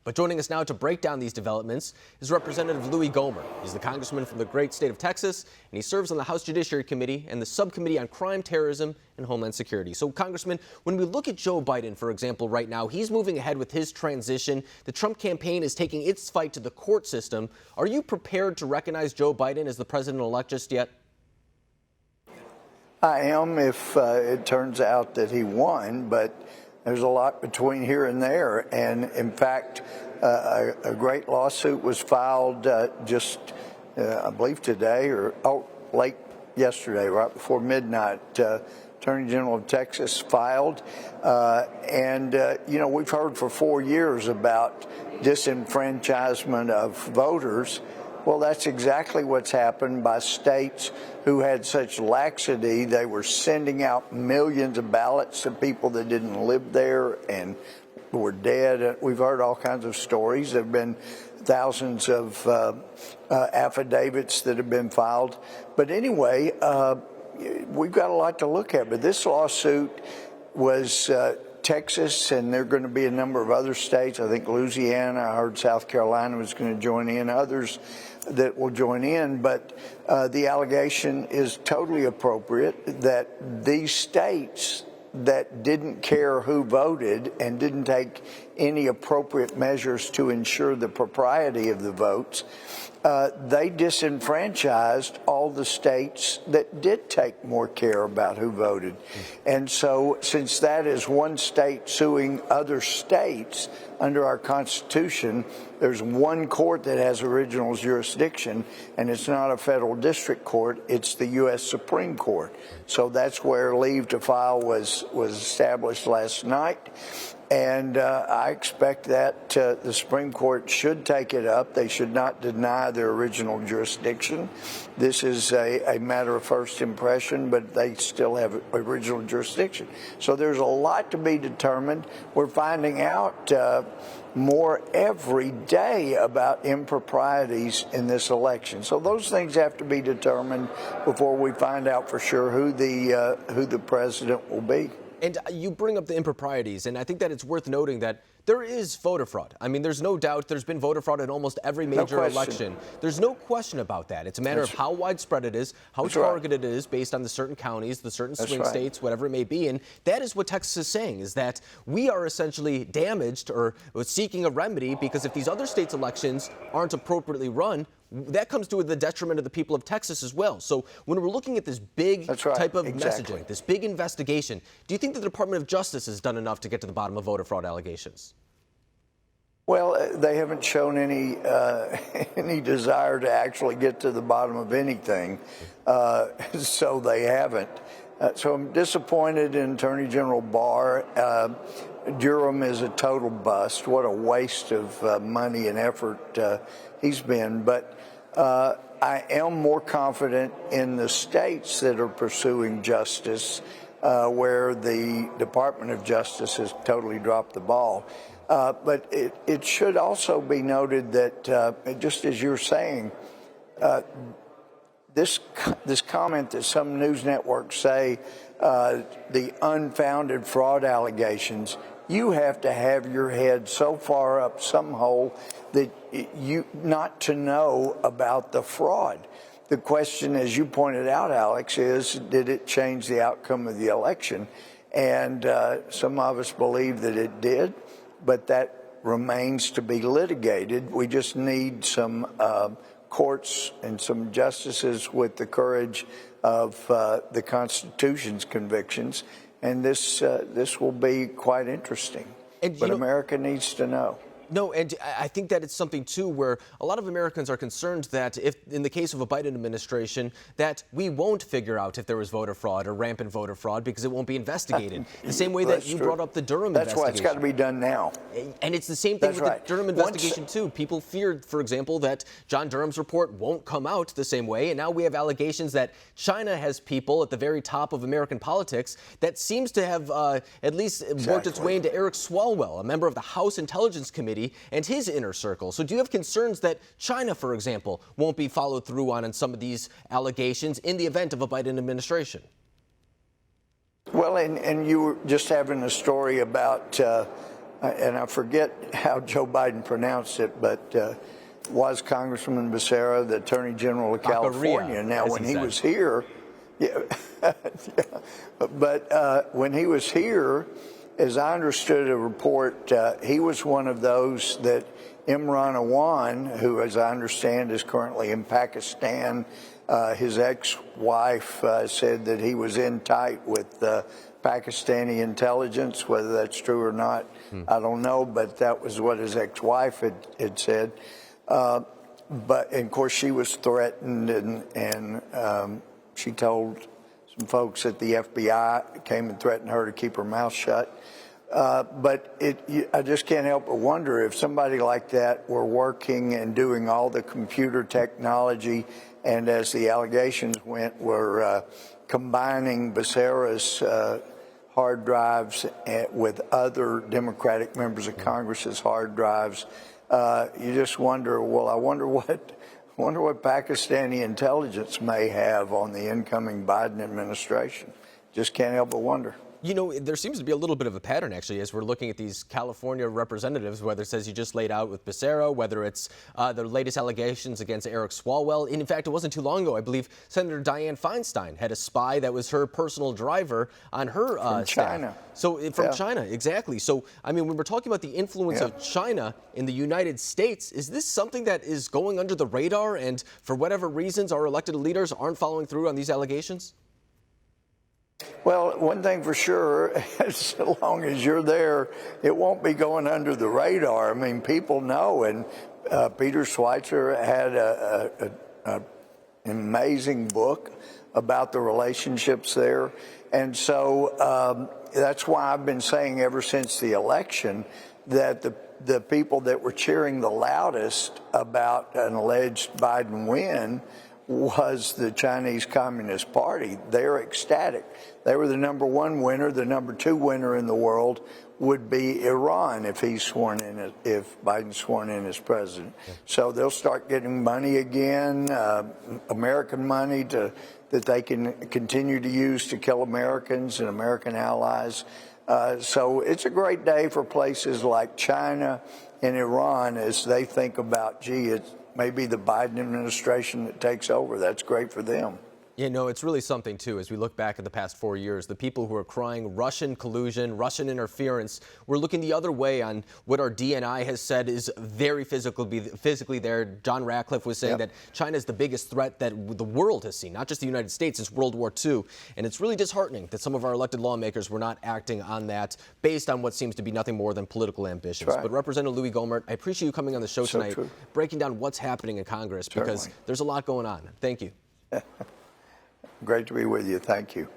But joining us now to break down these developments is Representative Louie Gohmert. He's the congressman from the great state of Texas, and he serves on the House Judiciary Committee and the Subcommittee on Crime, Terrorism, and Homeland Security. So, Congressman, when we look at Joe Biden, for example, right now, he's moving ahead with his transition. The Trump campaign is taking its fight to the court system. Are you prepared to recognize Joe Biden as the president-elect just yet? I am if it turns out that he won, but there's a lot between here and there. And in fact, a great lawsuit was filed just, I believe today or late yesterday, right before midnight. Attorney General of Texas filed. You know, we've heard for 4 years about disenfranchisement of voters. Well, that's exactly what's happened by states who had such laxity. They were sending out millions of ballots to people that didn't live there and were dead. We've heard all kinds of stories. There have been thousands of affidavits that have been filed. But anyway, we've got a lot to look at. But this lawsuit was Texas, and there are going to be a number of other states. I think Louisiana, I heard South Carolina was going to join in, others that will join in. But the allegation is totally appropriate that these states that didn't care who voted and didn't take any appropriate measures to ensure the propriety of the votes, they disenfranchised all the states that did take more care about who voted. And so since that is one state suing other states under our Constitution, there's one court that has original jurisdiction, and it's not a federal district court, it's the U.S. Supreme Court. So that's where leave to file was established last night. And I expect that the Supreme Court should take it up. They should not deny their original jurisdiction. This is a matter of first impression, but they still have original jurisdiction. So there's a lot to be determined. We're finding out more every day about improprieties in this election. So those things have to be determined before we find out for sure who the president will be. And you bring up the improprieties, and I think that it's worth noting that there is voter fraud. I mean, there's no doubt there's been voter fraud in almost every major election. There's no question about that. It's a matter of how widespread it is, how targeted it is based on the certain counties, the certain swing states, whatever it may be. And that is what Texas is saying, is that we are essentially damaged or seeking a remedy because if these other states' elections aren't appropriately run, that comes to the detriment of the people of Texas as well. So when we're looking at this big type of messaging, this big investigation, do you think the Department of Justice has done enough to get to the bottom of voter fraud allegations? Well, they haven't shown any any desire to actually get to the bottom of anything, so they haven't. So I'm disappointed in Attorney General Barr. Durham is a total bust. What a waste of money and effort he's been. But I am more confident in the states that are pursuing justice, where the Department of Justice has totally dropped the ball. But it should also be noted that, just as you're saying, this comment that some news networks say, the unfounded fraud allegations, you have to have your head so far up some hole that you not to know about the fraud. The question, as you pointed out, Alex, is did it change the outcome of the election? And some of us believe that it did, but that remains to be litigated. We just need some courts and some justices with the courage of the Constitution's convictions, and this will be quite interesting. But America needs to know. No, and I think that it's something, too, where a lot of Americans are concerned that if, in the case of a Biden administration, that we won't figure out if there was voter fraud or rampant voter fraud because it won't be investigated. The same way that you brought up the Durham investigation. That's why it's got to be done now. And it's the same thing with the Durham investigation, too. People feared, for example, that John Durham's report won't come out the same way. And now we have allegations that China has people at the very top of American politics that seems to have at least worked its way into Eric Swalwell, a member of the House Intelligence Committee, and his inner circle. So do you have concerns that China, for example, won't be followed through on some of these allegations in the event of a Biden administration? Well, and you were just having a story about and I forget how Joe Biden pronounced it, but was Congressman Becerra, the Attorney General of California. Now, when he was here, but when he was here, as I understood a report, he was one of those that Imran Awan, who, as I understand, is currently in Pakistan, his ex-wife said that he was in tight with Pakistani intelligence. Whether that's true or not, I don't know, but that was what his ex-wife had said. But, and of course, she was threatened, and she told some folks at the FBI came and threatened her to keep her mouth shut. But I just can't help but wonder if somebody like that were working and doing all the computer technology, and as the allegations went, were combining Becerra's hard drives with other Democratic members of Congress's hard drives. You just wonder, well, I wonder what Pakistani intelligence may have on the incoming Biden administration. Just can't help but wonder. You know, there seems to be a little bit of a pattern, actually, as we're looking at these California representatives, whether it's as you just laid out with Becerra, whether it's the latest allegations against Eric Swalwell. In fact, it wasn't too long ago, I believe Senator Dianne Feinstein had a spy that was her personal driver on her from China. So from China, exactly. So, I mean, when we're talking about the influence of China in the United States, is this something that is going under the radar, and for whatever reasons our elected leaders aren't following through on these allegations? Well, one thing for sure, as long as you're there, it won't be going under the radar. I mean, people know, and Peter Schweitzer had an amazing book about the relationships there. And so that's why I've been saying ever since the election that the people that were cheering the loudest about an alleged Biden win was the Chinese Communist Party. They're ecstatic. They were the #1 winner. The #2 winner in the world would be Iran if he's sworn in, if Biden's sworn in as president. So they'll start getting money again, American money that they can continue to use to kill Americans and American allies. So it's a great day for places like China and Iran as they think about, gee, it's maybe the Biden administration that takes over. That's great for them. You know, it's really something, too, as we look back at the past 4 years. The people who are crying Russian collusion, Russian interference, we're looking the other way on what our DNI has said is very physically there. John Ratcliffe was saying that China is the biggest threat that the world has seen, not just the United States, since World War II. And it's really disheartening that some of our elected lawmakers were not acting on that based on what seems to be nothing more than political ambitions. Right. But Representative Louie Gohmert, I appreciate you coming on the show tonight, breaking down what's happening in Congress, because there's a lot going on. Thank you. Great to be with you. Thank you.